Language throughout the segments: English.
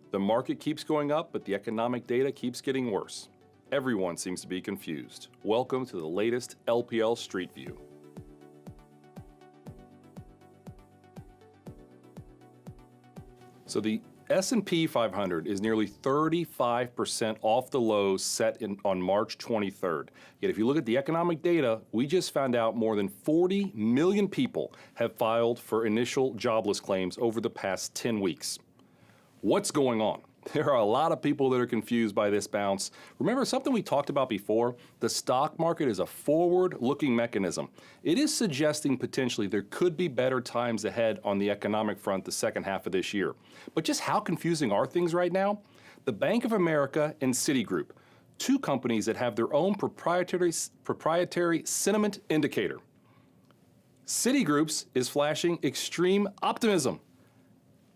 The market keeps going up, but the economic data keeps getting worse. Everyone seems to be confused. Welcome to the latest LPL Street View. So the S&P 500 is nearly 35% off the lows set on March 23rd. Yet if you look at the economic data, we just found out more than 40 million people have filed for initial jobless claims over the past 10 weeks. What's going on? There are a lot of people that are confused by this bounce. Remember something we talked about before? The stock market is a forward-looking mechanism. It is suggesting potentially there could be better times ahead on the economic front the second half of this year. But just how confusing are things right now? The Bank of America and Citigroup, two companies that have their own proprietary sentiment indicator. Citigroup's is flashing extreme optimism.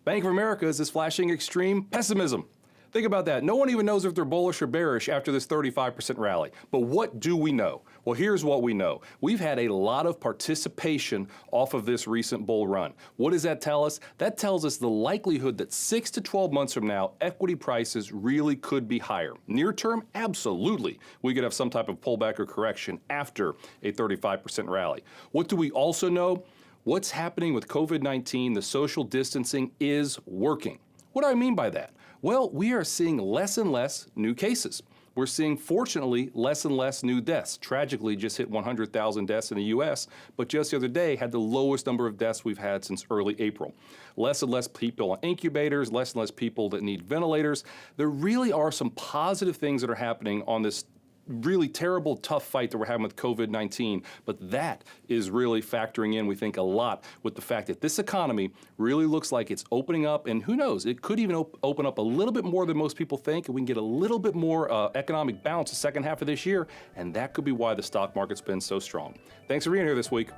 Bank of America's is flashing extreme pessimism. Think about that. No one even knows if they're bullish or bearish after this 35% rally. But what do we know? Well, here's what we know. We've had a lot of participation off of this recent bull run. What does that tell us? That tells us the likelihood that 6 to 12 months from now, equity prices really could be higher. Near term, absolutely. We could have some type of pullback or correction after a 35% rally. What do we also know? What's happening with COVID-19, the social distancing is working. What do I mean by that? Well, we are seeing less and less new cases. We're seeing, fortunately, less and less new deaths. Tragically, just hit 100,000 deaths in the U.S., but just the other day had the lowest number of deaths we've had since early April. Less and less people on incubators, less and less people that need ventilators. There really are some positive things that are happening on this really terrible, tough fight that we're having with COVID-19, but that is really factoring in, we think, a lot with the fact that this economy really looks like it's opening up, and who knows, it could even open up a little bit more than most people think, and we can get a little bit more economic bounce the second half of this year, and that could be why the stock market's been so strong. Thanks for being here this week.